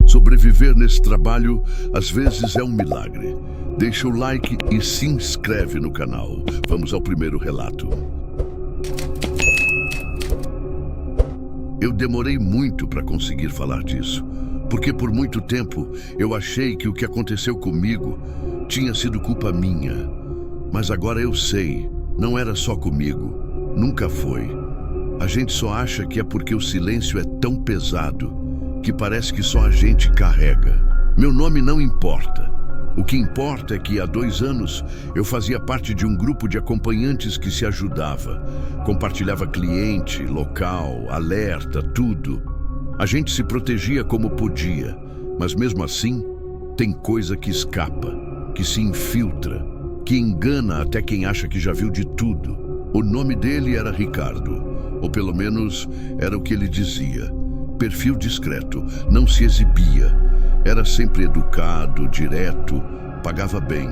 Sobreviver nesse trabalho às vezes é um milagre. Deixa o like e se inscreve no canal. Vamos ao primeiro relato. Eu demorei muito para conseguir falar disso, porque por muito tempo eu achei que o que aconteceu comigo tinha sido culpa minha. Mas agora eu sei, não era só comigo, nunca foi. A gente só acha que é porque o silêncio é tão pesado que parece que só a gente carrega. Meu nome não importa. O que importa é que há 2 anos eu fazia parte de um grupo de acompanhantes que se ajudava. Compartilhava cliente, local, alerta, tudo. A gente se protegia como podia, mas mesmo assim, tem coisa que escapa, que se infiltra, que engana até quem acha que já viu de tudo. O nome dele era Ricardo, ou pelo menos era o que ele dizia. Perfil discreto, não se exibia. Era sempre educado, direto, pagava bem.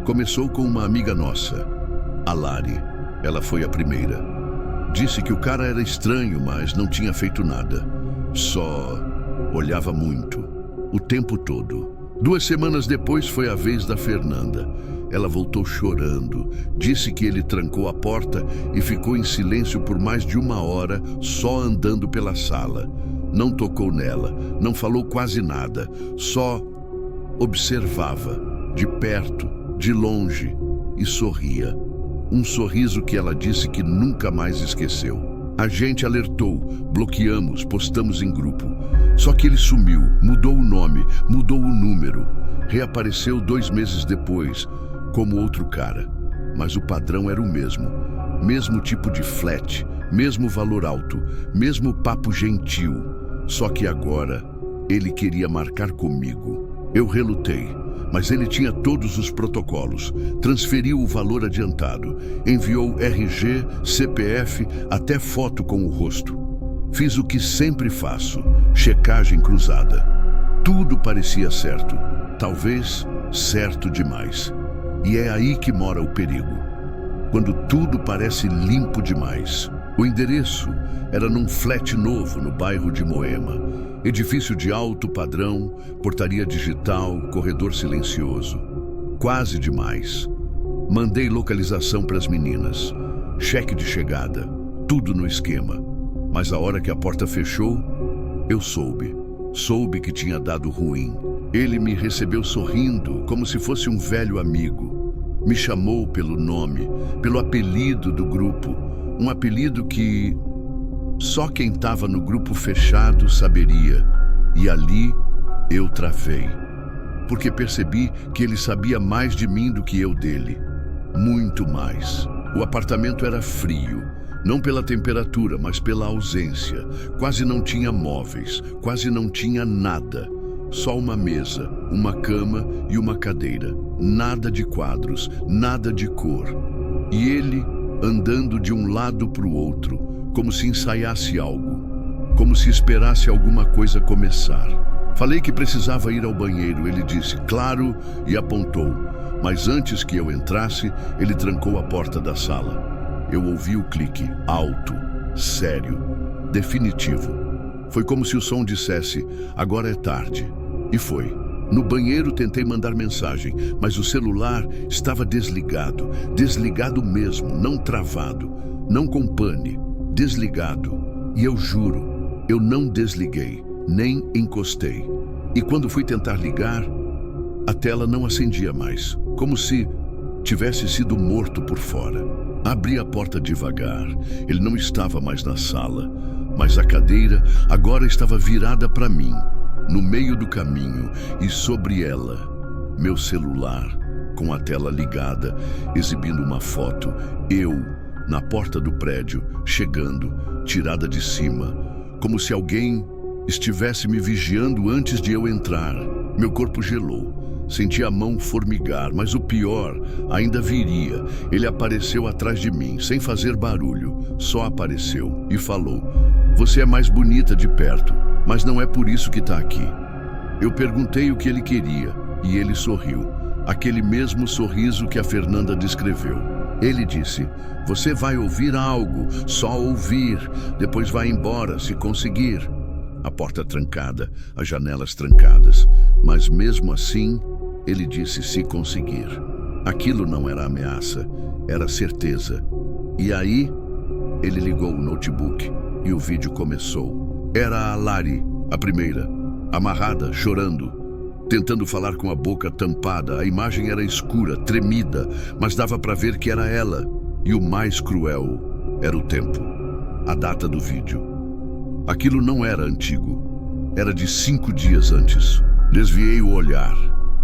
Começou com uma amiga nossa, a Lari. Ela foi a primeira. Disse que o cara era estranho, mas não tinha feito nada. Só olhava muito, o tempo todo. 2 semanas depois foi a vez da Fernanda. Ela voltou chorando, disse que ele trancou a porta e ficou em silêncio por mais de 1 hora, só andando pela sala. Não tocou nela, não falou quase nada, só observava, de perto, de longe, e sorria. Um sorriso que ela disse que nunca mais esqueceu. A gente alertou, bloqueamos, postamos em grupo. Só que ele sumiu, mudou o nome, mudou o número. Reapareceu 2 meses depois, como outro cara. Mas o padrão era o mesmo. Mesmo tipo de flat, mesmo valor alto, mesmo papo gentil. Só que agora, ele queria marcar comigo. Eu relutei, mas ele tinha todos os protocolos. Transferiu o valor adiantado, enviou RG, CPF, até foto com o rosto. Fiz o que sempre faço, checagem cruzada. Tudo parecia certo, talvez certo demais. E é aí que mora o perigo. Quando tudo parece limpo demais. O endereço era num flat novo no bairro de Moema. Edifício de alto padrão, portaria digital, corredor silencioso. Quase demais. Mandei localização para as meninas. Cheque de chegada. Tudo no esquema. Mas a hora que a porta fechou, eu soube. Soube que tinha dado ruim. Ele me recebeu sorrindo, como se fosse um velho amigo. Me chamou pelo nome, pelo apelido do grupo. Um apelido que só quem estava no grupo fechado saberia. E ali eu travei. Porque percebi que ele sabia mais de mim do que eu dele. Muito mais. O apartamento era frio. Não pela temperatura, mas pela ausência. Quase não tinha móveis, quase não tinha nada. Só uma mesa, uma cama e uma cadeira. Nada de quadros, nada de cor. E ele andando de um lado para o outro, como se ensaiasse algo, como se esperasse alguma coisa começar. Falei que precisava ir ao banheiro, ele disse, claro, e apontou. Mas antes que eu entrasse, ele trancou a porta da sala. Eu ouvi o clique, alto, sério, definitivo. Foi como se o som dissesse, agora é tarde. E foi. No banheiro tentei mandar mensagem, mas o celular estava desligado. Desligado mesmo, não travado, não com pane. Desligado. E eu juro, eu não desliguei, nem encostei. E quando fui tentar ligar, a tela não acendia mais, como se tivesse sido morto por fora. Abri a porta devagar. Ele não estava mais na sala, mas a cadeira agora estava virada para mim. No meio do caminho e sobre ela, meu celular, com a tela ligada, exibindo uma foto, eu, na porta do prédio, chegando, tirada de cima, como se alguém estivesse me vigiando antes de eu entrar. Meu corpo gelou, senti a mão formigar, mas o pior ainda viria. Ele apareceu atrás de mim, sem fazer barulho, só apareceu e falou, você é mais bonita de perto. Mas não é por isso que está aqui. Eu perguntei o que ele queria e ele sorriu. Aquele mesmo sorriso que a Fernanda descreveu. Ele disse, você vai ouvir algo, só ouvir, depois vai embora se conseguir. a porta trancada, as janelas trancadas. Mas mesmo assim, ele disse se conseguir. Aquilo não era ameaça, era certeza. E aí, ele ligou o notebook e o vídeo começou. Era a Lari, a primeira, amarrada, chorando, tentando falar com a boca tampada. A imagem era escura, tremida, mas dava para ver que era ela. E o mais cruel era o tempo, a data do vídeo. Aquilo não era antigo, era de 5 dias antes. Desviei o olhar,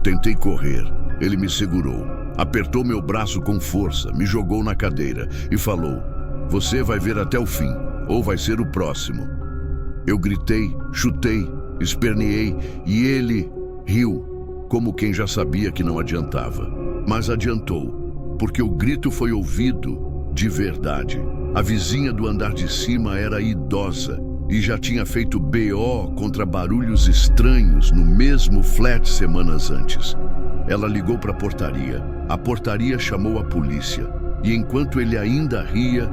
tentei correr. Ele me segurou, apertou meu braço com força, me jogou na cadeira e falou: "Você vai ver até o fim, ou vai ser o próximo." Eu gritei, chutei, esperneei e ele riu, como quem já sabia que não adiantava. Mas adiantou, porque o grito foi ouvido de verdade. A vizinha do andar de cima era idosa e já tinha feito BO contra barulhos estranhos no mesmo flat semanas antes. Ela ligou para a portaria chamou a polícia e enquanto ele ainda ria,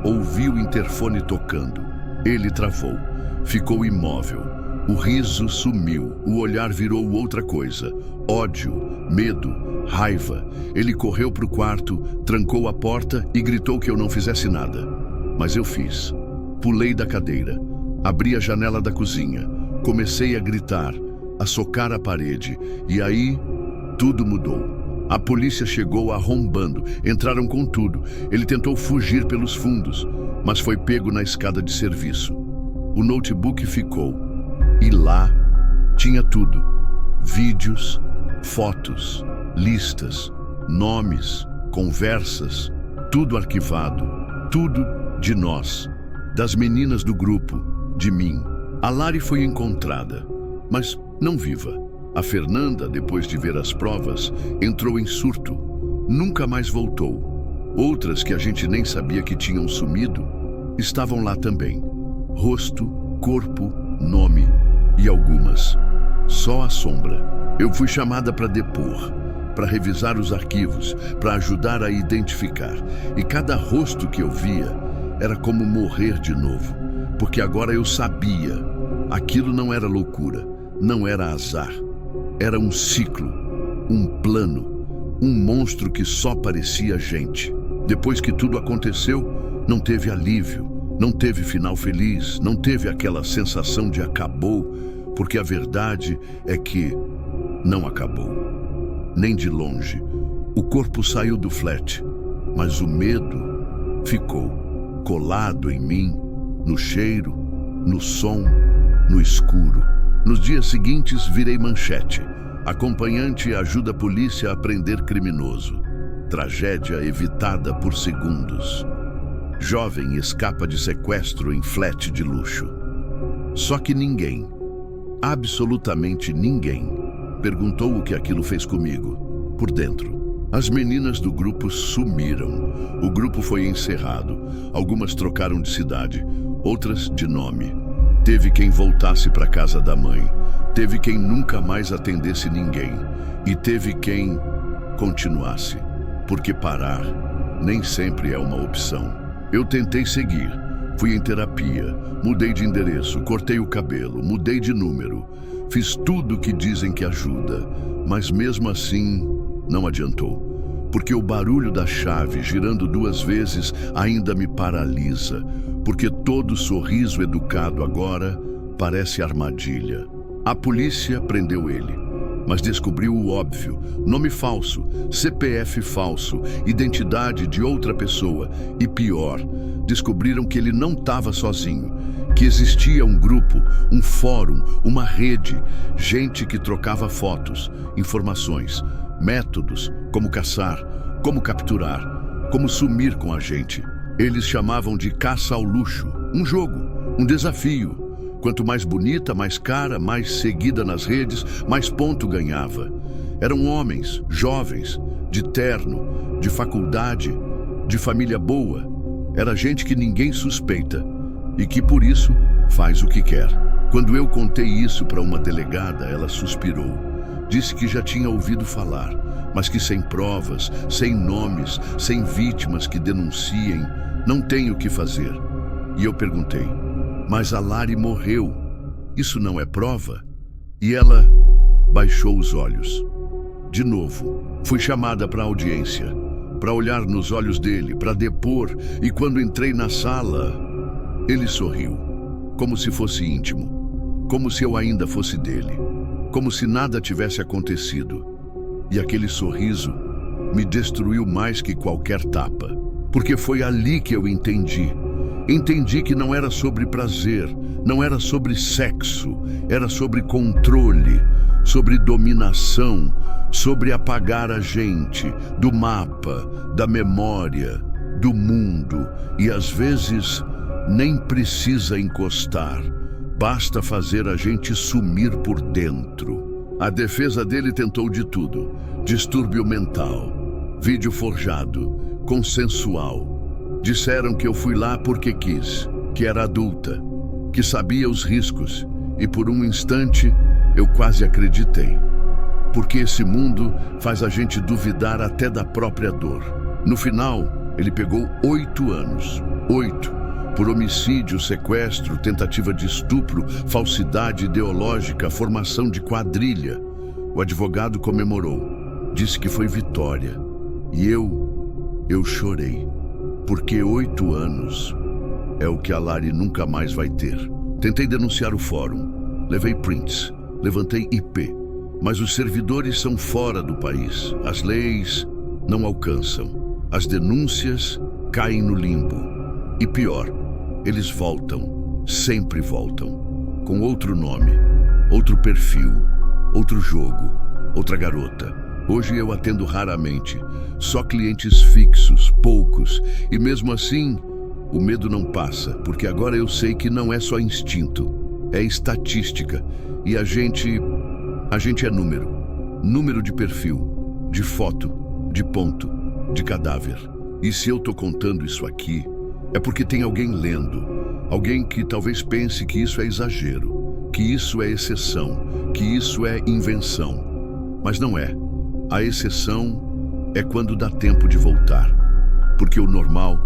ouviu o interfone tocando. Ele travou, ficou imóvel. O riso sumiu, o olhar virou outra coisa. Ódio, medo, raiva. Ele correu para o quarto, trancou a porta e gritou que eu não fizesse nada. Mas eu fiz. Pulei da cadeira, abri a janela da cozinha, comecei a gritar, a socar a parede. E aí, tudo mudou. A polícia chegou arrombando, entraram com tudo. Ele tentou fugir pelos fundos, mas foi pego na escada de serviço. O notebook ficou. E lá tinha tudo: vídeos, fotos, listas, nomes, conversas, tudo arquivado, tudo de nós, das meninas do grupo, de mim. A Lari foi encontrada, mas não viva. A Fernanda, depois de ver as provas, entrou em surto, nunca mais voltou. Outras que a gente nem sabia que tinham sumido, estavam lá também. Rosto, corpo, nome e algumas só a sombra. Eu fui chamada para depor, para revisar os arquivos, para ajudar a identificar. E cada rosto que eu via era como morrer de novo, porque agora eu sabia. Aquilo não era loucura, não era azar. Era um ciclo, um plano, um monstro que só parecia gente. Depois que tudo aconteceu, não teve alívio. Não teve final feliz, não teve aquela sensação de acabou, porque a verdade é que não acabou. Nem de longe. O corpo saiu do flat, mas o medo ficou colado em mim, no cheiro, no som, no escuro. Nos dias seguintes virei manchete. Acompanhante ajuda a polícia a prender criminoso. Tragédia evitada por segundos. Jovem escapa de sequestro em flat de luxo. Só que ninguém, absolutamente ninguém, perguntou o que aquilo fez comigo, por dentro. As meninas do grupo sumiram. O grupo foi encerrado. Algumas trocaram de cidade, outras de nome. Teve quem voltasse para casa da mãe. Teve quem nunca mais atendesse ninguém. E teve quem continuasse, porque parar nem sempre é uma opção. Eu tentei seguir, fui em terapia, mudei de endereço, cortei o cabelo, mudei de número, fiz tudo o que dizem que ajuda, mas mesmo assim não adiantou, porque o barulho da chave girando 2 vezes ainda me paralisa, porque todo sorriso educado agora parece armadilha. A polícia prendeu ele, mas descobriu o óbvio: nome falso, CPF falso, identidade de outra pessoa e pior, descobriram que ele não estava sozinho, que existia um grupo, um fórum, uma rede, gente que trocava fotos, informações, métodos, como caçar, como capturar, como sumir com a gente. Eles chamavam de caça ao luxo, um jogo, um desafio. Quanto mais bonita, mais cara, mais seguida nas redes, mais ponto ganhava. Eram homens, jovens, de terno, de faculdade, de família boa. Era gente que ninguém suspeita e que, por isso, faz o que quer. Quando eu contei isso para uma delegada, ela suspirou. Disse que já tinha ouvido falar, mas que sem provas, sem nomes, sem vítimas que denunciem, não tem o que fazer. E eu perguntei: mas a Lari morreu. Isso não é prova? E ela baixou os olhos. De novo, fui chamada para audiência, para olhar nos olhos dele, para depor, e quando entrei na sala, ele sorriu, como se fosse íntimo, como se eu ainda fosse dele, como se nada tivesse acontecido. E aquele sorriso me destruiu mais que qualquer tapa, porque foi ali que eu entendi. Entendi que não era sobre prazer, não era sobre sexo, era sobre controle, sobre dominação, sobre apagar a gente do mapa, da memória, do mundo. E às vezes nem precisa encostar, basta fazer a gente sumir por dentro. A defesa dele tentou de tudo: distúrbio mental, vídeo forjado, consensual. Disseram que eu fui lá porque quis, que era adulta, que sabia os riscos, e por um instante eu quase acreditei. Porque esse mundo faz a gente duvidar até da própria dor. No final, ele pegou 8 anos. 8. Por homicídio, sequestro, tentativa de estupro, falsidade ideológica, formação de quadrilha. O advogado comemorou. Disse que foi vitória. E eu chorei. Porque 8 anos é o que a Lari nunca mais vai ter. Tentei denunciar o fórum. Levei prints. Levantei IP. Mas os servidores são fora do país. As leis não alcançam. As denúncias caem no limbo. E pior, eles voltam. Sempre voltam. Com outro nome, outro perfil, outro jogo, outra garota. Hoje eu atendo raramente. Só clientes fixos, poucos. E mesmo assim, o medo não passa. Porque agora eu sei que não é só instinto. É estatística. E a gente é número. Número de perfil, de foto, de ponto, de cadáver. E se eu tô contando isso aqui, é porque tem alguém lendo. Alguém que talvez pense que isso é exagero, que isso é exceção, que isso é invenção. Mas não é. A exceção é quando dá tempo de voltar. Porque o normal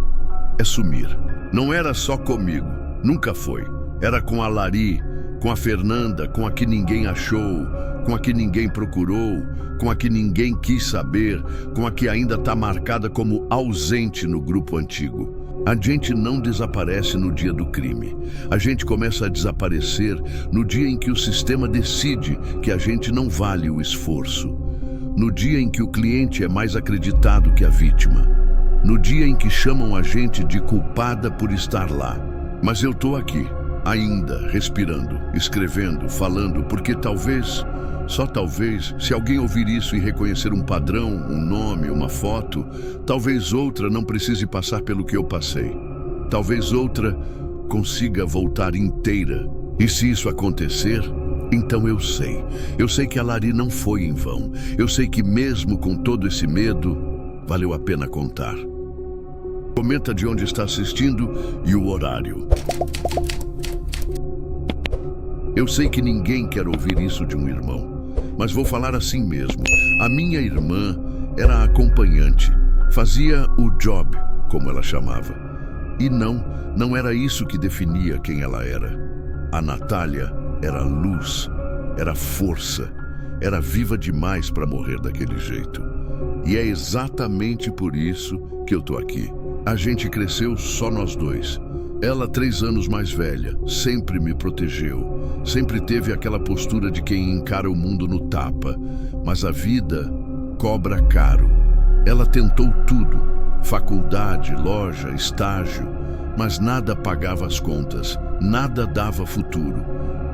é sumir. Não era só comigo, nunca foi. Era com a Lari, com a Fernanda, com a que ninguém achou, com a que ninguém procurou, com a que ninguém quis saber, com a que ainda está marcada como ausente no grupo antigo. A gente não desaparece no dia do crime. A gente começa a desaparecer no dia em que o sistema decide que a gente não vale o esforço. No dia em que o cliente é mais acreditado que a vítima. No dia em que chamam a gente de culpada por estar lá. Mas eu tô aqui, ainda, respirando, escrevendo, falando, porque talvez, só talvez, se alguém ouvir isso e reconhecer um padrão, um nome, uma foto, talvez outra não precise passar pelo que eu passei. Talvez outra consiga voltar inteira. E se isso acontecer, então eu sei. Eu sei que a Lari não foi em vão. Eu sei que mesmo com todo esse medo, valeu a pena contar. Comenta de onde está assistindo e o horário. Eu sei que ninguém quer ouvir isso de um irmão, mas vou falar assim mesmo. A minha irmã era acompanhante, fazia o job, como ela chamava. E não era isso que definia quem ela era. A Natália era luz, era força, era viva demais para morrer daquele jeito. E é exatamente por isso que eu tô aqui. A gente cresceu só nós dois. Ela 3 anos mais velha, sempre me protegeu. Sempre teve aquela postura de quem encara o mundo no tapa. Mas a vida cobra caro. Ela tentou tudo. Faculdade, loja, estágio. Mas nada pagava as contas. Nada dava futuro.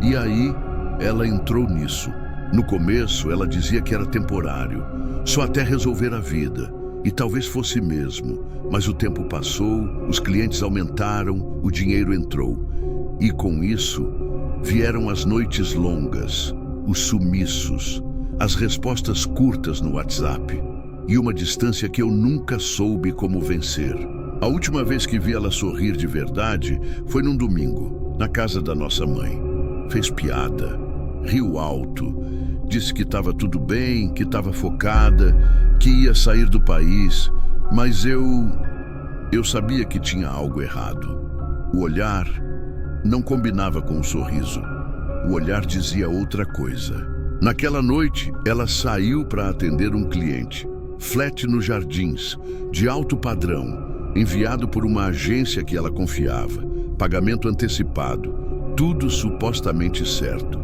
E aí, ela entrou nisso. No começo, ela dizia que era temporário. Só até resolver a vida. E talvez fosse mesmo. Mas o tempo passou, os clientes aumentaram, o dinheiro entrou. E com isso, vieram as noites longas, os sumiços, as respostas curtas no WhatsApp. E uma distância que eu nunca soube como vencer. A última vez que vi ela sorrir de verdade foi num domingo, na casa da nossa mãe. Fez piada, riu alto, disse que estava tudo bem, que estava focada, que ia sair do país, mas eu sabia que tinha algo errado. O olhar não combinava com o sorriso. o olhar dizia outra coisa. Naquela noite, ela saiu para atender um cliente. Flat nos Jardins, de alto padrão, enviado por uma agência que ela confiava. Pagamento antecipado, tudo supostamente certo.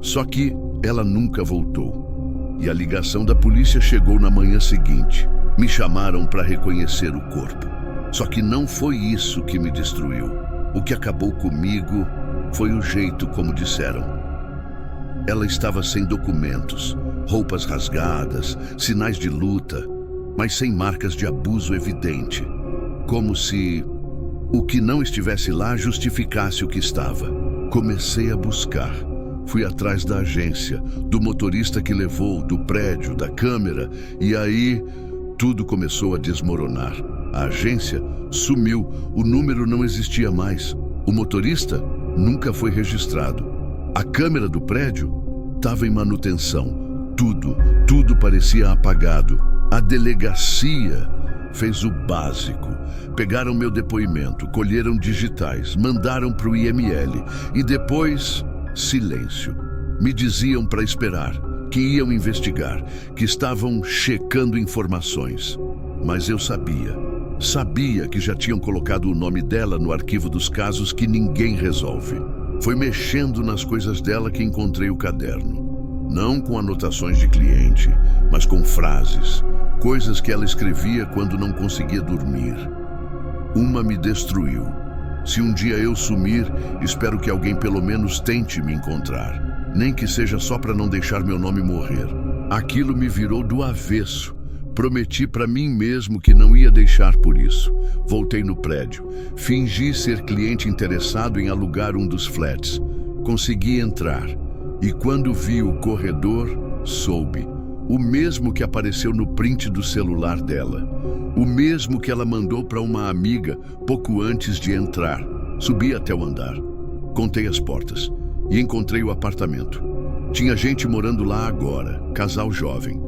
Só que ela nunca voltou. E a ligação da polícia chegou na manhã seguinte. Me chamaram para reconhecer o corpo. Só que não foi isso que me destruiu. O que acabou comigo foi o jeito como disseram. Ela estava sem documentos, roupas rasgadas, sinais de luta, mas sem marcas de abuso evidente. Como se o que não estivesse lá justificasse o que estava. Comecei a buscar. Fui atrás da agência, do motorista que levou, do prédio, da câmera, e aí tudo começou a desmoronar. A agência sumiu, o número não existia mais. O motorista nunca foi registrado. A câmera do prédio estava em manutenção. Tudo parecia apagado. A delegacia fez o básico. Pegaram meu depoimento, colheram digitais, mandaram para o IML e depois, silêncio. Me diziam para esperar, que iam investigar, que estavam checando informações. Mas eu sabia que já tinham colocado o nome dela no arquivo dos casos que ninguém resolve. Foi mexendo nas coisas dela que encontrei o caderno. Não com anotações de cliente, mas com frases, coisas que ela escrevia quando não conseguia dormir. Uma me destruiu. Se um dia eu sumir, espero que alguém pelo menos tente me encontrar. Nem que seja só para não deixar meu nome morrer. Aquilo me virou do avesso. Prometi para mim mesmo que não ia deixar por isso. Voltei no prédio. Fingi ser cliente interessado em alugar um dos flats. Consegui entrar. E quando vi o corredor, soube. O mesmo que apareceu no print do celular dela. O mesmo que ela mandou para uma amiga pouco antes de entrar. Subi até o andar. Contei as portas e encontrei o apartamento. Tinha gente morando lá agora, casal jovem.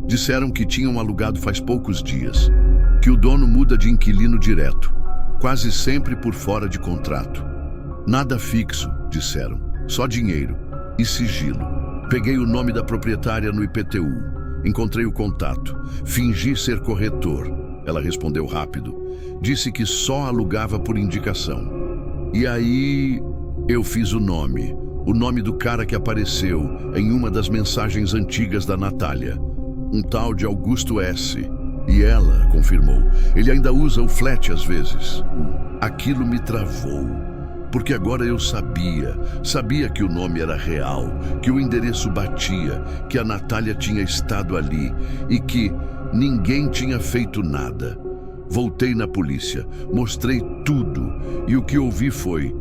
Disseram que tinham alugado faz poucos dias, que o dono muda de inquilino direto, quase sempre por fora de contrato. Nada fixo, disseram, só dinheiro e sigilo. Peguei o nome da proprietária no IPTU, encontrei o contato, fingi ser corretor. Ela respondeu rápido, disse que só alugava por indicação. E aí eu fiz o nome do cara que apareceu em uma das mensagens antigas da Natália. Um tal de Augusto S. E ela confirmou. Ele ainda usa o flat às vezes. Aquilo me travou. Porque agora eu sabia que o nome era real, que o endereço batia, que a Natália tinha estado ali e que ninguém tinha feito nada. Voltei na polícia, mostrei tudo e o que ouvi foi: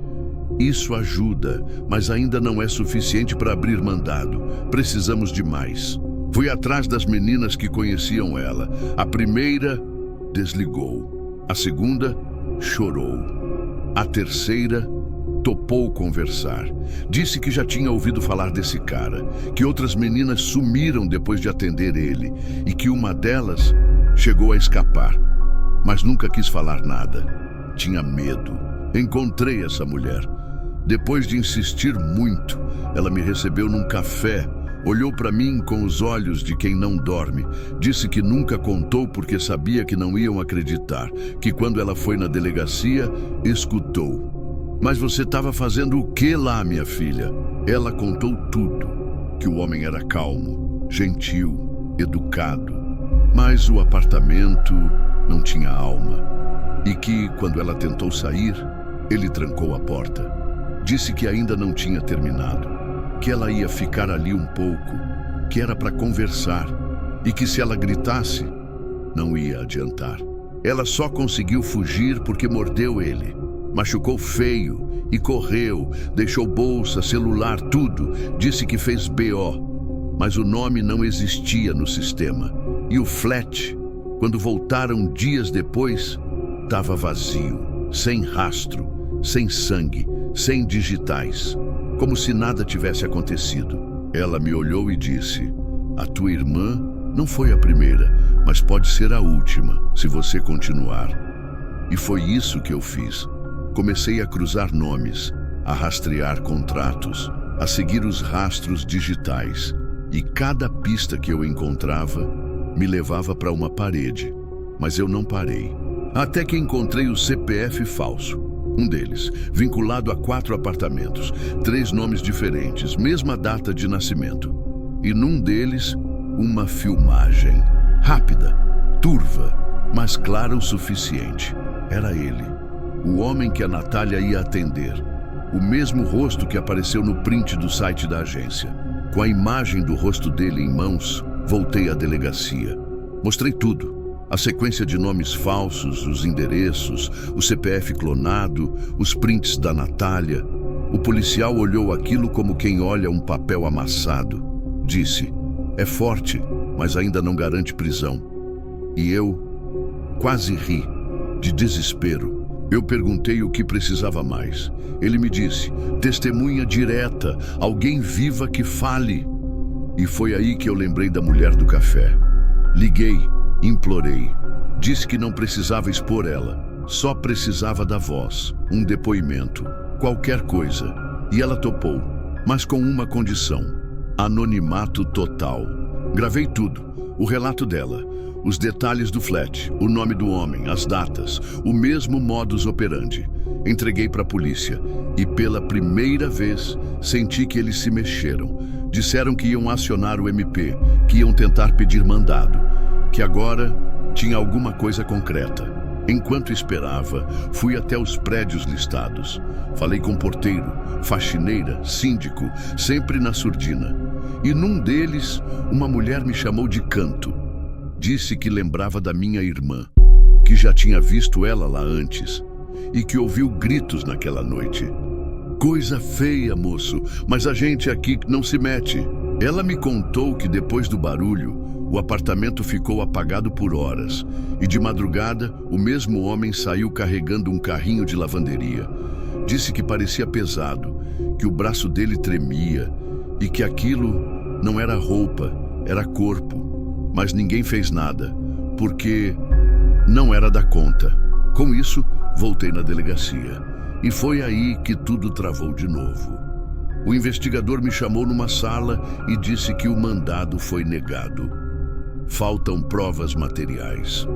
isso ajuda, mas ainda não é suficiente para abrir mandado. Precisamos de mais. Fui atrás das meninas que conheciam ela. A primeira desligou. A segunda chorou. A terceira topou conversar. Disse que já tinha ouvido falar desse cara, que outras meninas sumiram depois de atender ele e que uma delas chegou a escapar, mas nunca quis falar nada. Tinha medo. Encontrei essa mulher. Depois de insistir muito, ela me recebeu num café. Olhou para mim com os olhos de quem não dorme. Disse que nunca contou porque sabia que não iam acreditar. Que quando ela foi na delegacia, escutou. Mas você estava fazendo o que lá, minha filha? Ela contou tudo. Que o homem era calmo, gentil, educado. Mas o apartamento não tinha alma. E que, quando ela tentou sair, ele trancou a porta. Disse que ainda não tinha terminado. Que ela ia ficar ali um pouco, que era para conversar e que se ela gritasse, não ia adiantar. Ela só conseguiu fugir porque mordeu ele, machucou feio e correu, deixou bolsa, celular, tudo. Disse que fez BO, mas o nome não existia no sistema. E o flat, quando voltaram dias depois, estava vazio, sem rastro, sem sangue, sem digitais. Como se nada tivesse acontecido. Ela me olhou e disse: a tua irmã não foi a primeira, mas pode ser a última, se você continuar. E foi isso que eu fiz. Comecei a cruzar nomes, a rastrear contratos. a seguir os rastros digitais, e cada pista que eu encontrava me levava para uma parede, mas eu não parei. Até que encontrei o CPF falso, um deles, vinculado a 4 apartamentos, 3 nomes diferentes, mesma data de nascimento. E num deles, uma filmagem, rápida, turva, mas clara o suficiente. Era ele, o homem que a Natália ia atender, o mesmo rosto que apareceu no print do site da agência. Com a imagem do rosto dele em mãos, voltei à delegacia. Mostrei tudo. A sequência de nomes falsos, os endereços, o CPF clonado, os prints da Natália. O policial olhou aquilo como quem olha um papel amassado. Disse: "É forte, mas ainda não garante prisão." E eu quase ri, de desespero. Eu perguntei o que precisava mais. Ele me disse: "Testemunha direta, alguém viva que fale." E foi aí que eu lembrei da mulher do café. Liguei, implorei. Disse que não precisava expor ela, só precisava da voz, um depoimento, qualquer coisa. E ela topou, mas com uma condição: anonimato total. Gravei tudo, o relato dela, os detalhes do flat, o nome do homem, as datas, o mesmo modus operandi. Entreguei para a polícia e pela primeira vez senti que eles se mexeram. Disseram que iam acionar o MP, que iam tentar pedir mandado, que agora tinha alguma coisa concreta. Enquanto esperava, fui até os prédios listados. Falei com porteiro, faxineira, síndico, sempre na surdina. E num deles, uma mulher me chamou de canto. Disse que lembrava da minha irmã, que já tinha visto ela lá antes e que ouviu gritos naquela noite. Coisa feia, moço, mas a gente aqui não se mete. Ela me contou que depois do barulho, o apartamento ficou apagado por horas e de madrugada o mesmo homem saiu carregando um carrinho de lavanderia. Disse que parecia pesado, que o braço dele tremia e que aquilo não era roupa, era corpo. Mas ninguém fez nada, porque não era da conta. Com isso, voltei na delegacia. E foi aí que tudo travou de novo. O investigador me chamou numa sala e disse que o mandado foi negado. Faltam provas materiais.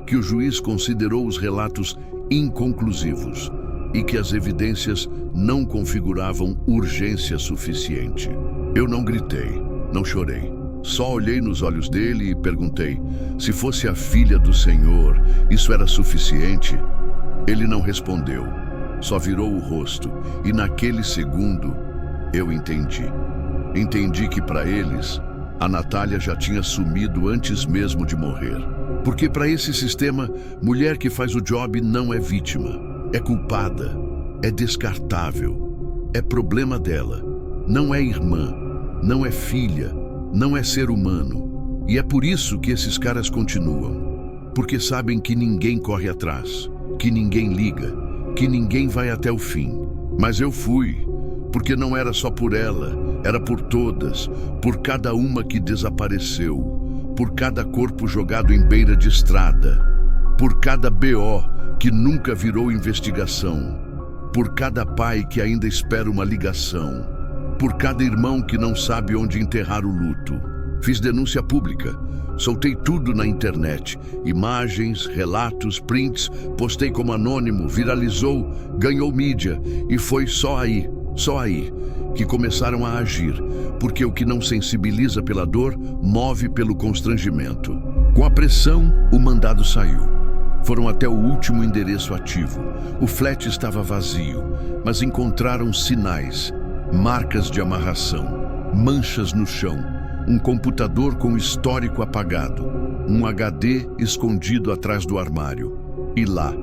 Que o juiz considerou os relatos inconclusivos e que as evidências não configuravam urgência suficiente. Eu não gritei, não chorei. Só olhei nos olhos dele e perguntei: se fosse a filha do Senhor, isso era suficiente? Ele não respondeu, só virou o rosto, e naquele segundo eu entendi. Entendi que para eles, a Natália já tinha sumido antes mesmo de morrer. Porque para esse sistema, mulher que faz o job não é vítima, é culpada, é descartável, é problema dela, não é irmã, não é filha, não é ser humano. E é por isso que esses caras continuam. Porque sabem que ninguém corre atrás, que ninguém liga, que ninguém vai até o fim. Mas eu fui, porque não era só por ela, era por todas, por cada uma que desapareceu, por cada corpo jogado em beira de estrada, por cada BO que nunca virou investigação, por cada pai que ainda espera uma ligação, por cada irmão que não sabe onde enterrar o luto. Fiz denúncia pública, soltei tudo na internet, imagens, relatos, prints, postei como anônimo, viralizou, ganhou mídia, e foi só aí, que começaram a agir, porque o que não sensibiliza pela dor, move pelo constrangimento. Com a pressão, o mandado saiu. Foram até o último endereço ativo. O flat estava vazio, mas encontraram sinais, marcas de amarração, manchas no chão, um computador com histórico apagado, um HD escondido atrás do armário. E lá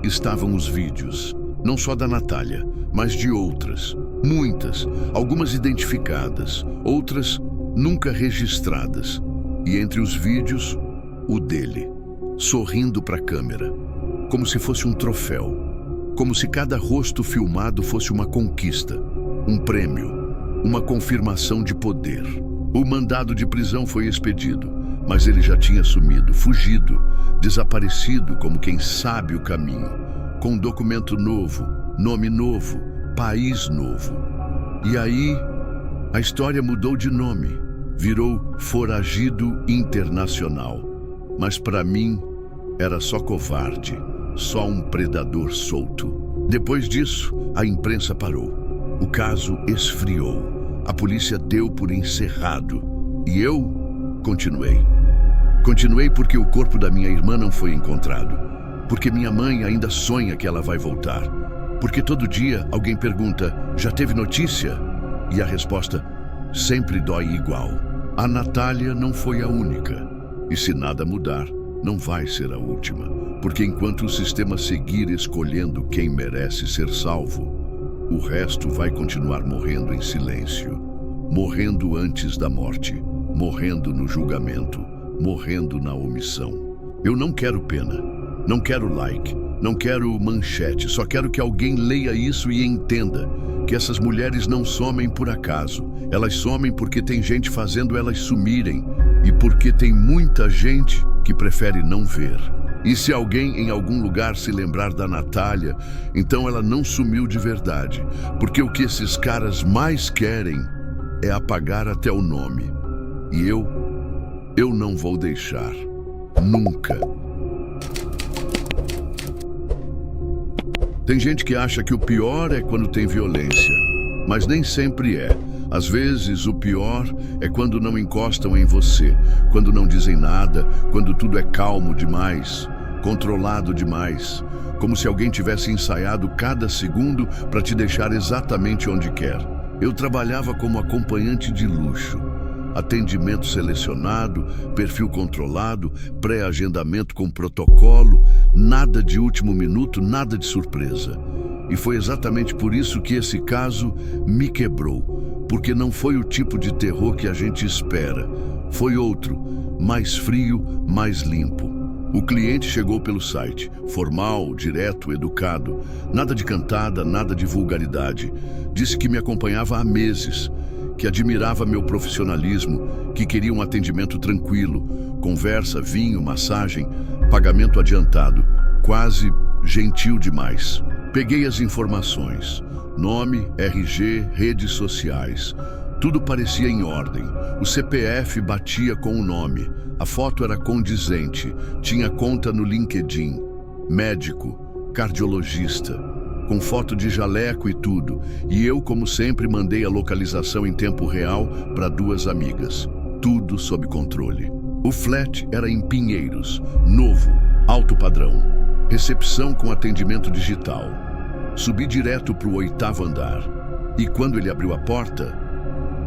estavam os vídeos, não só da Natália, mas de outras, muitas, algumas identificadas, outras nunca registradas. E entre os vídeos, o dele, sorrindo para a câmera, como se fosse um troféu, como se cada rosto filmado fosse uma conquista, um prêmio, uma confirmação de poder. O mandado de prisão foi expedido, mas ele já tinha sumido, fugido, desaparecido como quem sabe o caminho, com um documento novo, nome novo, país novo. E aí, a história mudou de nome. Virou Foragido Internacional. Mas para mim, era só covarde. Só um predador solto. Depois disso, a imprensa parou. O caso esfriou. A polícia deu por encerrado. E eu continuei. Continuei porque o corpo da minha irmã não foi encontrado. Porque minha mãe ainda sonha que ela vai voltar. Porque todo dia alguém pergunta, já teve notícia? E a resposta sempre dói igual. A Natália não foi a única. E se nada mudar, não vai ser a última. Porque enquanto o sistema seguir escolhendo quem merece ser salvo, o resto vai continuar morrendo em silêncio. Morrendo antes da morte. Morrendo no julgamento. Morrendo na omissão. Eu não quero pena. Não quero like. Não quero manchete. Só quero que alguém leia isso e entenda que essas mulheres não somem por acaso. Elas somem porque tem gente fazendo elas sumirem. E porque tem muita gente que prefere não ver. E se alguém em algum lugar se lembrar da Natália, então ela não sumiu de verdade. Porque o que esses caras mais querem é apagar até o nome. E eu não vou deixar. Nunca. Tem gente que acha que o pior é quando tem violência, mas nem sempre é. Às vezes, o pior é quando não encostam em você, quando não dizem nada, quando tudo é calmo demais, controlado demais, como se alguém tivesse ensaiado cada segundo para te deixar exatamente onde quer. Eu trabalhava como acompanhante de luxo. Atendimento selecionado, perfil controlado, pré-agendamento com protocolo, nada de último minuto, nada de surpresa. E foi exatamente por isso que esse caso me quebrou, porque não foi o tipo de terror que a gente espera. Foi outro, mais frio, mais limpo. O cliente chegou pelo site, formal, direto, educado, nada de cantada, nada de vulgaridade. Disse que me acompanhava há meses, que admirava meu profissionalismo, que queria um atendimento tranquilo, conversa, vinho, massagem, pagamento adiantado, quase gentil demais. Peguei as informações, nome, RG, redes sociais, tudo parecia em ordem. O CPF batia com o nome, a foto era condizente, tinha conta no LinkedIn, médico, cardiologista, com foto de jaleco e tudo, e eu, como sempre, mandei a localização em tempo real para 2 amigas. Tudo sob controle. O flat era em Pinheiros, novo, alto padrão, recepção com atendimento digital. Subi direto para o 8º andar, e quando ele abriu a porta,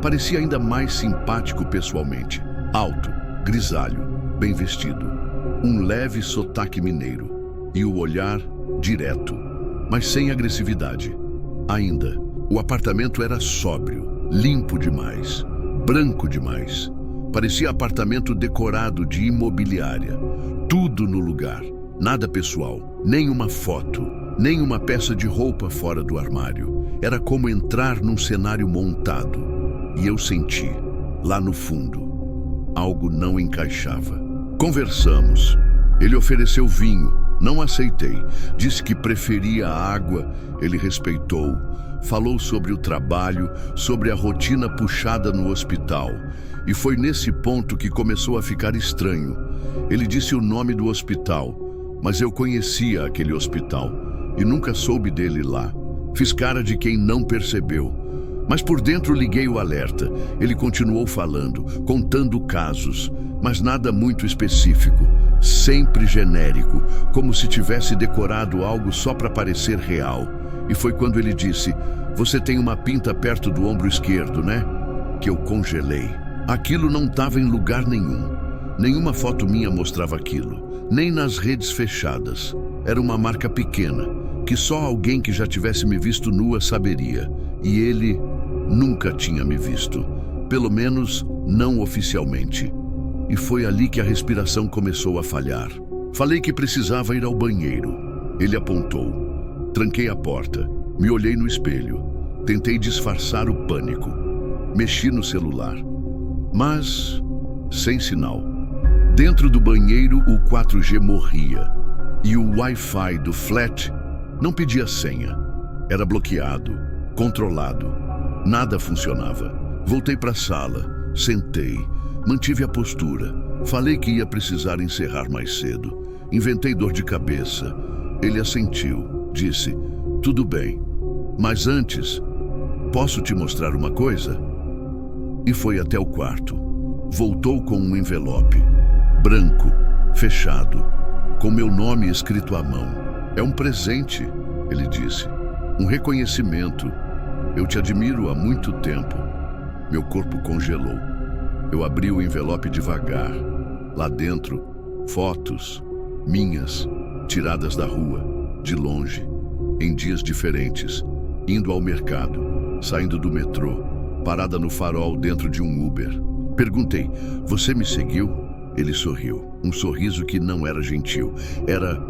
parecia ainda mais simpático pessoalmente. Alto, grisalho, bem vestido, um leve sotaque mineiro, e o olhar direto, mas sem agressividade. Ainda, o apartamento era sóbrio, limpo demais, branco demais. Parecia apartamento decorado de imobiliária. Tudo no lugar, nada pessoal, nem uma foto, nem uma peça de roupa fora do armário. Era como entrar num cenário montado. E eu senti, lá no fundo, algo não encaixava. Conversamos. Ele ofereceu vinho. Não aceitei. Disse que preferia a água. Ele respeitou. Falou sobre o trabalho, sobre a rotina puxada no hospital. E foi nesse ponto que começou a ficar estranho. Ele disse o nome do hospital, mas eu conhecia aquele hospital e nunca soube dele lá. Fiz cara de quem não percebeu. Mas por dentro liguei o alerta. Ele continuou falando, contando casos, mas nada muito específico. Sempre genérico, como se tivesse decorado algo só para parecer real. E foi quando ele disse, você tem uma pinta perto do ombro esquerdo, né? Que eu congelei. Aquilo não estava em lugar nenhum. Nenhuma foto minha mostrava aquilo, nem nas redes fechadas. Era uma marca pequena, que só alguém que já tivesse me visto nua saberia. E ele nunca tinha me visto, pelo menos não oficialmente. E foi ali que a respiração começou a falhar. Falei que precisava ir ao banheiro. Ele apontou. Tranquei a porta, me olhei no espelho. Tentei disfarçar o pânico. Mexi no celular, mas sem sinal. Dentro do banheiro, o 4G morria. E o Wi-Fi do flat não pedia senha. Era bloqueado, controlado. Nada funcionava. Voltei para a sala, sentei, mantive a postura. Falei que ia precisar encerrar mais cedo. Inventei dor de cabeça. Ele assentiu, disse: tudo bem, mas antes, posso te mostrar uma coisa? E foi até o quarto. Voltou com um envelope, branco, fechado, com meu nome escrito à mão. É um presente, ele disse. Um reconhecimento. Eu te admiro há muito tempo. Meu corpo congelou. Eu abri o envelope devagar. Lá dentro, fotos minhas, tiradas da rua, de longe, em dias diferentes, indo ao mercado, saindo do metrô, parada no farol dentro de um Uber. Perguntei: você me seguiu? Ele sorriu. Um sorriso que não era gentil. Era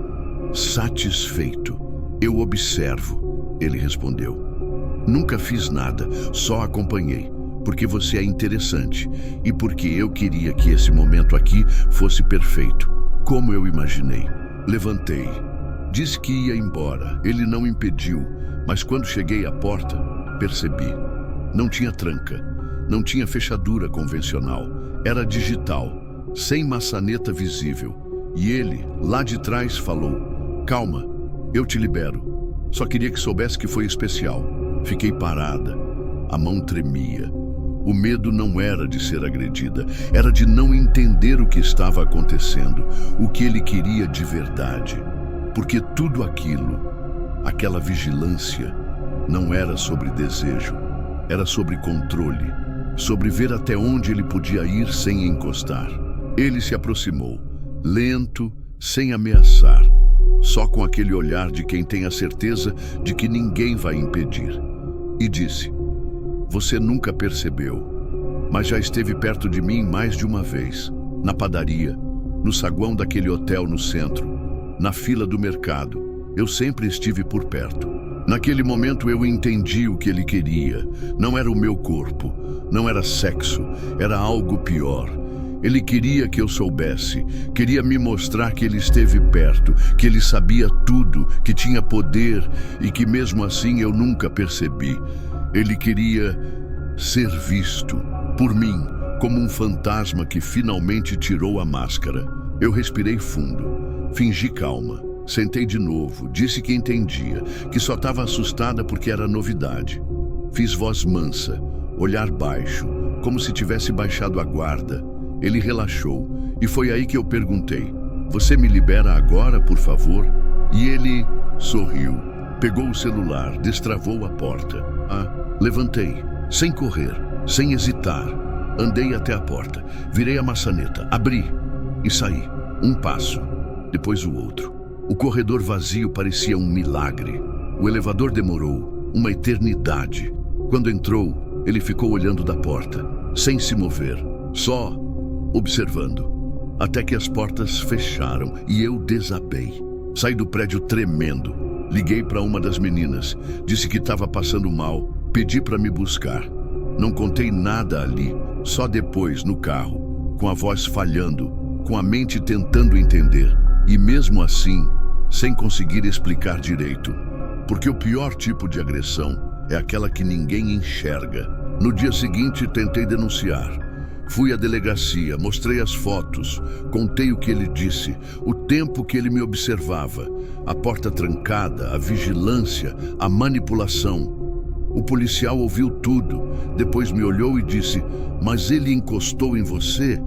satisfeito. Eu observo, ele respondeu. Nunca fiz nada, só acompanhei. Porque você é interessante e porque eu queria que esse momento aqui fosse perfeito, como eu imaginei. Levantei. Disse que ia embora. Ele não impediu, mas quando cheguei à porta, percebi. Não tinha tranca, não tinha fechadura convencional. Era digital, sem maçaneta visível. E ele, lá de trás, falou: calma, eu te libero. Só queria que soubesse que foi especial. Fiquei parada. A mão tremia. O medo não era de ser agredida, era de não entender o que estava acontecendo, o que ele queria de verdade. Porque tudo aquilo, aquela vigilância, não era sobre desejo, era sobre controle, sobre ver até onde ele podia ir sem encostar. Ele se aproximou, lento, sem ameaçar, só com aquele olhar de quem tem a certeza de que ninguém vai impedir. E disse: você nunca percebeu, mas já esteve perto de mim mais de uma vez. Na padaria, no saguão daquele hotel no centro, na fila do mercado. Eu sempre estive por perto. Naquele momento eu entendi o que ele queria. Não era o meu corpo, não era sexo, era algo pior. Ele queria que eu soubesse, queria me mostrar que ele esteve perto, que ele sabia tudo, que tinha poder e que mesmo assim eu nunca percebi. Ele queria ser visto por mim como um fantasma que finalmente tirou a máscara. Eu respirei fundo, fingi calma, sentei de novo, disse que entendia, que só estava assustada porque era novidade. Fiz voz mansa, olhar baixo, como se tivesse baixado a guarda. Ele relaxou e foi aí que eu perguntei: você me libera agora, por favor? E ele sorriu, pegou o celular, destravou a porta. Levantei, sem correr, sem hesitar. Andei até a porta, virei a maçaneta, abri e saí. Um passo, depois o outro. O corredor vazio parecia um milagre. O elevador demorou uma eternidade. Quando entrou, ele ficou olhando da porta, sem se mover, só observando. Até que as portas fecharam e eu desabei. Saí do prédio tremendo. Liguei para uma das meninas, disse que estava passando mal, pedi para me buscar. Não contei nada ali, só depois, no carro, com a voz falhando, com a mente tentando entender. E mesmo assim, sem conseguir explicar direito. Porque o pior tipo de agressão é aquela que ninguém enxerga. No dia seguinte, tentei denunciar. Fui à delegacia, mostrei as fotos, contei o que ele disse, o tempo que ele me observava, a porta trancada, a vigilância, a manipulação. O policial ouviu tudo, depois me olhou e disse: mas ele encostou em você?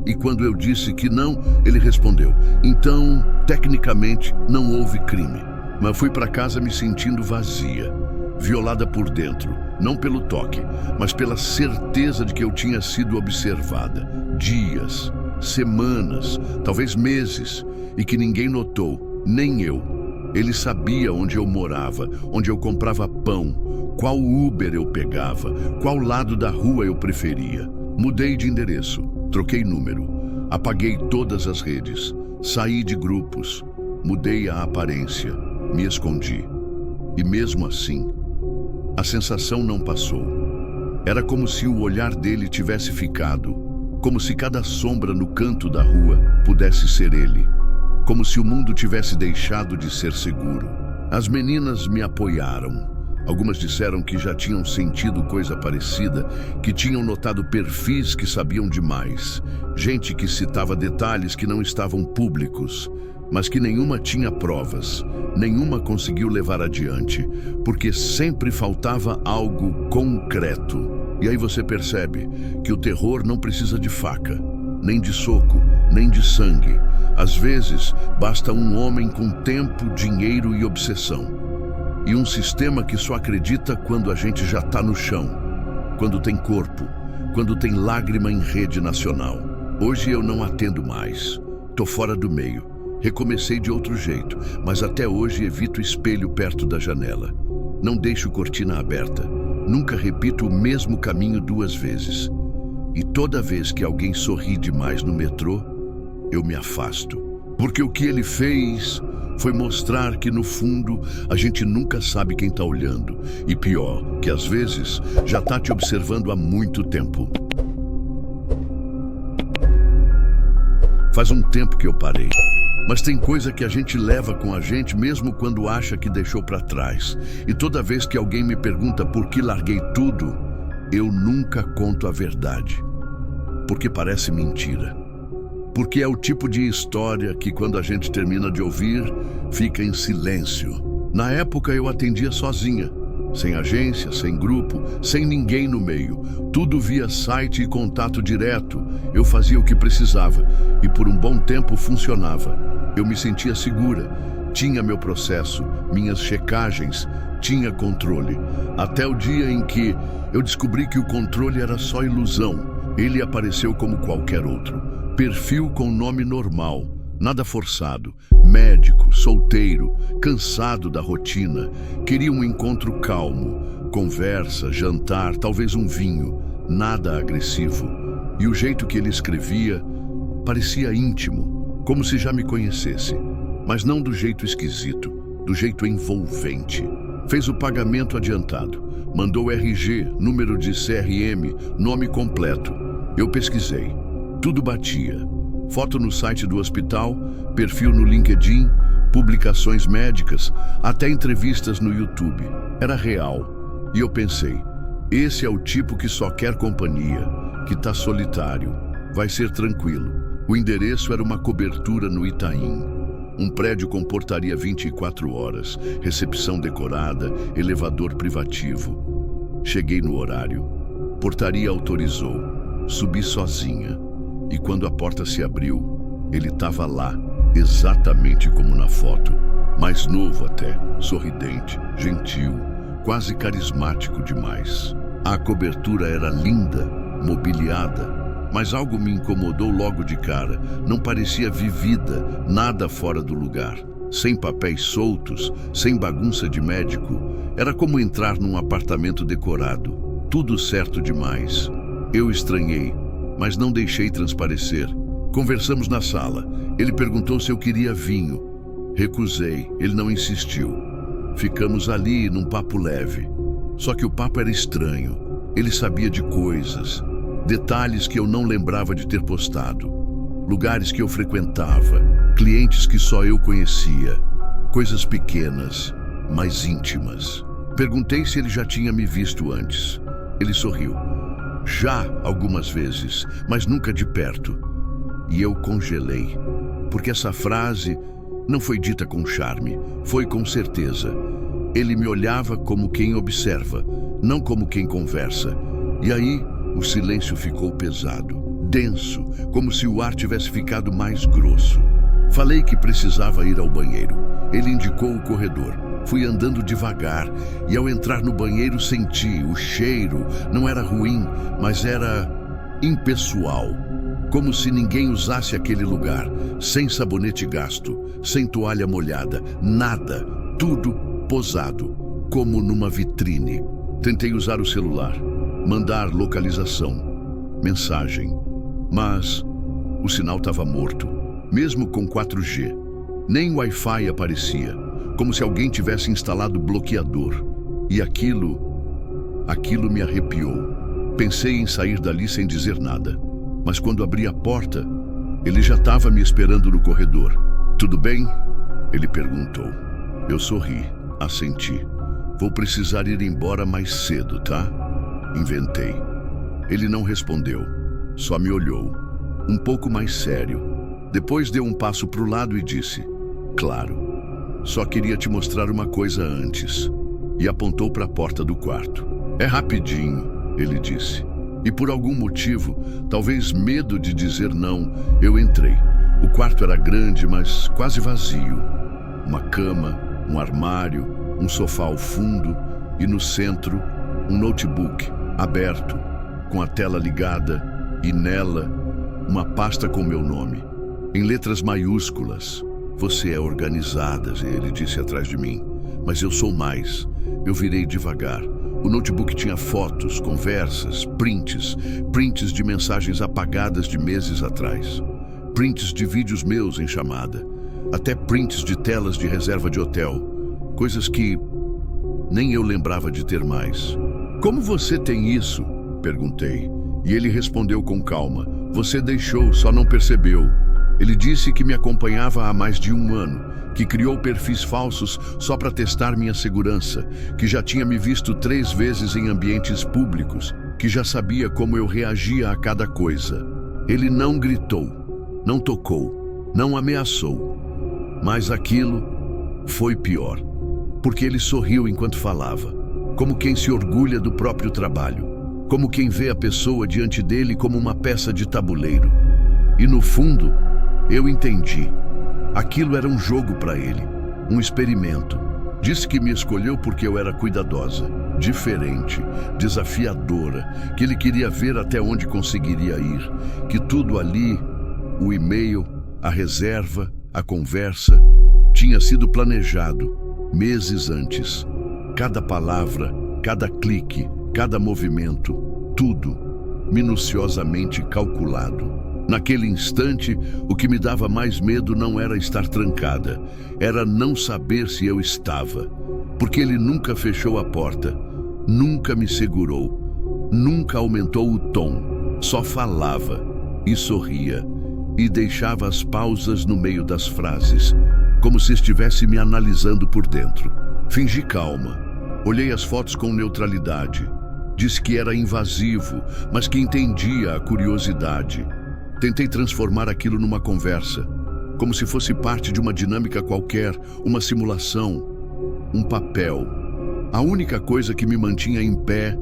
E quando eu disse que não, ele respondeu: então, tecnicamente, não houve crime. Mas fui para casa me sentindo vazia, violada por dentro, não pelo toque, mas pela certeza de que eu tinha sido observada. Dias, semanas, talvez meses, e que ninguém notou, nem eu. Ele sabia onde eu morava, onde eu comprava pão, qual Uber eu pegava, qual lado da rua eu preferia. Mudei de endereço, troquei número, apaguei todas as redes, saí de grupos, mudei a aparência, me escondi. E mesmo assim, a sensação não passou. Era como se o olhar dele tivesse ficado, como se cada sombra no canto da rua pudesse ser ele, como se o mundo tivesse deixado de ser seguro. As meninas me apoiaram, Algumas disseram que já tinham sentido coisa parecida, que tinham notado perfis que sabiam demais. Gente que citava detalhes que não estavam públicos, mas que nenhuma tinha provas, nenhuma conseguiu levar adiante, porque sempre faltava algo concreto. E aí você percebe que o terror não precisa de faca, nem de soco, nem de sangue. Às vezes, basta um homem com tempo, dinheiro e obsessão. E um sistema que só acredita quando a gente já está no chão, quando tem corpo, quando tem lágrima em rede nacional. Hoje eu não atendo mais, tô fora do meio. Recomecei de outro jeito, mas até hoje evito espelho perto da janela. Não deixo cortina aberta. Nunca repito o mesmo caminho 2 vezes. E toda vez que alguém sorri demais no metrô, eu me afasto. Porque o que ele fez foi mostrar que, no fundo, a gente nunca sabe quem está olhando. E pior, que às vezes já está te observando há muito tempo. Faz um tempo que eu parei. Mas tem coisa que a gente leva com a gente mesmo quando acha que deixou para trás. E toda vez que alguém me pergunta por que larguei tudo, eu nunca conto a verdade. Porque parece mentira. Porque é o tipo de história que, quando a gente termina de ouvir, fica em silêncio. Na época eu atendia sozinha, sem agência, sem grupo, sem ninguém no meio. Tudo via site e contato direto. Eu fazia o que precisava e por um bom tempo funcionava. Eu me sentia segura, tinha meu processo, minhas checagens, tinha controle. Até o dia em que eu descobri que o controle era só ilusão. Ele apareceu como qualquer outro. Perfil com nome normal, nada forçado. Médico, solteiro, cansado da rotina. Queria um encontro calmo, conversa, jantar, talvez um vinho. Nada agressivo. E o jeito que ele escrevia parecia íntimo. Como se já me conhecesse, mas não do jeito esquisito, do jeito envolvente. Fez o pagamento adiantado, mandou RG, número de CRM, nome completo. Eu pesquisei, tudo batia. Foto no site do hospital, perfil no LinkedIn, publicações médicas, até entrevistas no YouTube. Era real. E eu pensei, esse é o tipo que só quer companhia, que tá solitário, vai ser tranquilo. O endereço era uma cobertura no Itaim. Um prédio com portaria 24 horas, recepção decorada, elevador privativo. Cheguei no horário. Portaria autorizou. Subi sozinha. E quando a porta se abriu, ele estava lá, exatamente como na foto. Mais novo até, sorridente, gentil, quase carismático demais. A cobertura era linda, mobiliada. Mas algo me incomodou logo de cara. Não parecia vivida, nada fora do lugar. Sem papéis soltos, sem bagunça de médico. Era como entrar num apartamento decorado. Tudo certo demais. Eu estranhei, mas não deixei transparecer. Conversamos na sala. Ele perguntou se eu queria vinho. Recusei. Ele não insistiu. Ficamos ali num papo leve. Só que o papo era estranho. Ele sabia de coisas. Detalhes que eu não lembrava de ter postado. Lugares que eu frequentava. Clientes que só eu conhecia. Coisas pequenas, mas íntimas. Perguntei se ele já tinha me visto antes. Ele sorriu. Já algumas vezes, mas nunca de perto. E eu congelei. Porque essa frase não foi dita com charme. Foi com certeza. Ele me olhava como quem observa, não como quem conversa. E aí, o silêncio ficou pesado, denso, como se o ar tivesse ficado mais grosso. Falei que precisava ir ao banheiro. Ele indicou o corredor. Fui andando devagar e, ao entrar no banheiro, senti o cheiro. Não era ruim, mas era impessoal. Como se ninguém usasse aquele lugar, sem sabonete gasto, sem toalha molhada, nada, tudo posado, como numa vitrine. Tentei usar o celular. Mandar localização, mensagem, mas o sinal estava morto, mesmo com 4G. Nem Wi-Fi aparecia, como se alguém tivesse instalado bloqueador. E aquilo me arrepiou. Pensei em sair dali sem dizer nada, mas quando abri a porta, ele já estava me esperando no corredor. Tudo bem? Ele perguntou. Eu sorri, assenti. Vou precisar ir embora mais cedo, tá? Inventei. Ele não respondeu, só me olhou, um pouco mais sério. Depois deu um passo para o lado e disse: claro, só queria te mostrar uma coisa antes. E apontou para a porta do quarto. É rapidinho, ele disse. E por algum motivo, talvez medo de dizer não, eu entrei. O quarto era grande, mas quase vazio. Uma cama, um armário, um sofá ao fundo e no centro, um notebook aberto, com a tela ligada e nela, uma pasta com meu nome, em letras maiúsculas. Você é organizada, ele disse atrás de mim, mas eu sou mais. Eu virei devagar. O notebook tinha fotos, conversas, prints de mensagens apagadas de meses atrás, prints de vídeos meus em chamada, até prints de telas de reserva de hotel, coisas que nem eu lembrava de ter mais. Como você tem isso? Perguntei. E ele respondeu com calma: você deixou, só não percebeu. Ele disse que me acompanhava há mais de um ano, que criou perfis falsos só para testar minha segurança, que já tinha me visto 3 vezes em ambientes públicos, que já sabia como eu reagia a cada coisa. Ele não gritou, não tocou, não ameaçou. Mas aquilo foi pior, porque ele sorriu enquanto falava, como quem se orgulha do próprio trabalho, como quem vê a pessoa diante dele como uma peça de tabuleiro. E no fundo, eu entendi. Aquilo era um jogo para ele, um experimento. Disse que me escolheu porque eu era cuidadosa, diferente, desafiadora, que ele queria ver até onde conseguiria ir, que tudo ali, o e-mail, a reserva, a conversa, tinha sido planejado meses antes. Cada palavra, cada clique, cada movimento, tudo minuciosamente calculado. Naquele instante, o que me dava mais medo não era estar trancada, era não saber se eu estava. Porque ele nunca fechou a porta, nunca me segurou, nunca aumentou o tom, só falava e sorria e deixava as pausas no meio das frases, como se estivesse me analisando por dentro. Fingi calma, olhei as fotos com neutralidade, disse que era invasivo, mas que entendia a curiosidade. Tentei transformar aquilo numa conversa, como se fosse parte de uma dinâmica qualquer, uma simulação, um papel. A única coisa que me mantinha em pé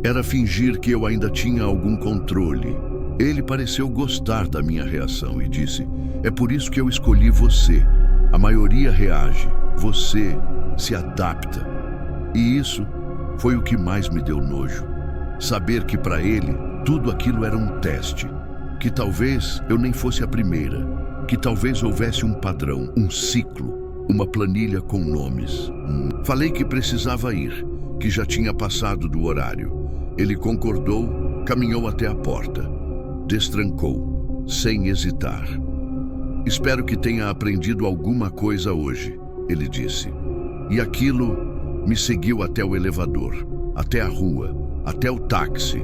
era fingir que eu ainda tinha algum controle. Ele pareceu gostar da minha reação e disse: é por isso que eu escolhi você. A maioria reage, você se adapta. E isso foi o que mais me deu nojo. Saber que para ele tudo aquilo era um teste. Que talvez eu nem fosse a primeira, que talvez houvesse um padrão, um ciclo, uma planilha com nomes. Falei que precisava ir, que já tinha passado do horário. Ele concordou, caminhou até a porta, destrancou, sem hesitar. Espero que tenha aprendido alguma coisa hoje, ele disse. E aquilo me seguiu até o elevador, até a rua, até o táxi.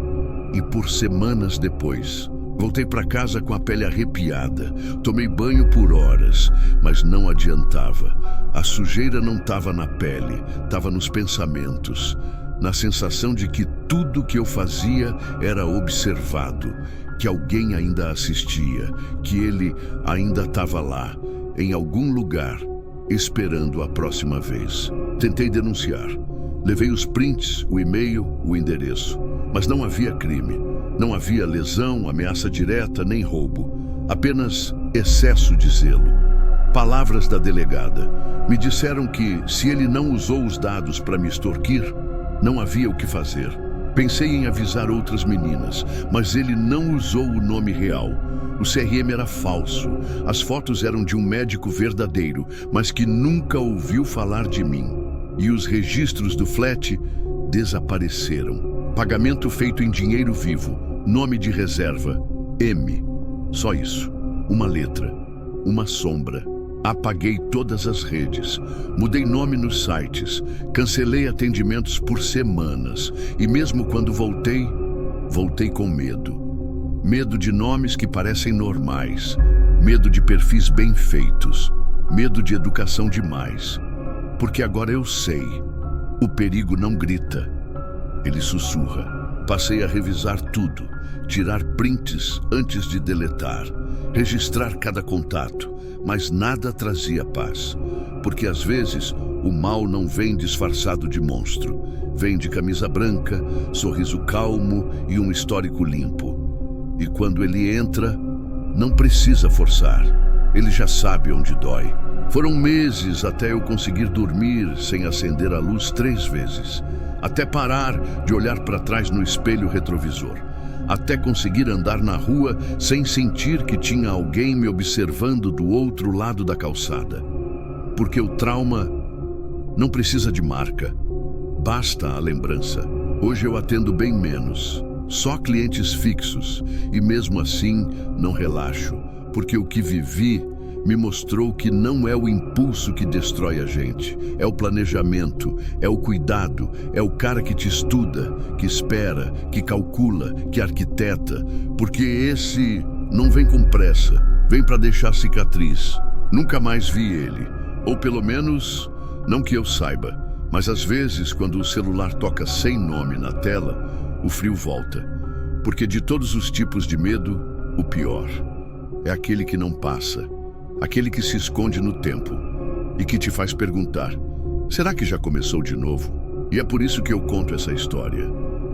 E por semanas depois, voltei para casa com a pele arrepiada. Tomei banho por horas, mas não adiantava. A sujeira não estava na pele, estava nos pensamentos, na sensação de que tudo que eu fazia era observado, que alguém ainda assistia, que ele ainda estava lá, em algum lugar, esperando a próxima vez. Tentei denunciar. Levei os prints, o e-mail, o endereço, mas não havia crime. Não havia lesão, ameaça direta, nem roubo. Apenas excesso de zelo. Palavras da delegada. Me disseram que, se ele não usou os dados para me extorquir, não havia o que fazer. Pensei em avisar outras meninas, mas ele não usou o nome real. O CRM era falso. As fotos eram de um médico verdadeiro, mas que nunca ouviu falar de mim. E os registros do flat desapareceram. Pagamento feito em dinheiro vivo, nome de reserva, M. Só isso, uma letra, uma sombra. Apaguei todas as redes, mudei nome nos sites, cancelei atendimentos por semanas. E mesmo quando voltei com medo. Medo de nomes que parecem normais, medo de perfis bem feitos, medo de educação demais. Porque agora eu sei. O perigo não grita, ele sussurra. Passei a revisar tudo, tirar prints antes de deletar, registrar cada contato, mas nada trazia paz. Porque às vezes o mal não vem disfarçado de monstro, vem de camisa branca, sorriso calmo e um histórico limpo. E quando ele entra, não precisa forçar, ele já sabe onde dói. Foram meses até eu conseguir dormir sem acender a luz 3 vezes, até parar de olhar para trás no espelho retrovisor, até conseguir andar na rua sem sentir que tinha alguém me observando do outro lado da calçada. Porque o trauma não precisa de marca, basta a lembrança. Hoje eu atendo bem menos, só clientes fixos, e mesmo assim não relaxo, porque o que vivi me mostrou que não é o impulso que destrói a gente, é o planejamento, é o cuidado, é o cara que te estuda, que espera, que calcula, que arquiteta, porque esse não vem com pressa, vem para deixar cicatriz. Nunca mais vi ele, ou pelo menos, não que eu saiba, mas às vezes quando o celular toca sem nome na tela, o frio volta, porque de todos os tipos de medo, o pior é aquele que não passa. Aquele que se esconde no tempo e que te faz perguntar: será que já começou de novo? E é por isso que eu conto essa história.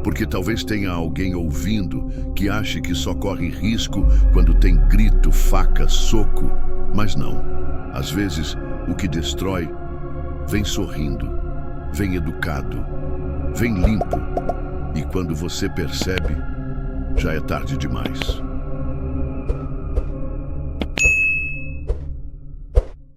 Porque talvez tenha alguém ouvindo que ache que só corre risco quando tem grito, faca, soco. Mas não. Às vezes, o que destrói vem sorrindo, vem educado, vem limpo. E quando você percebe, já é tarde demais.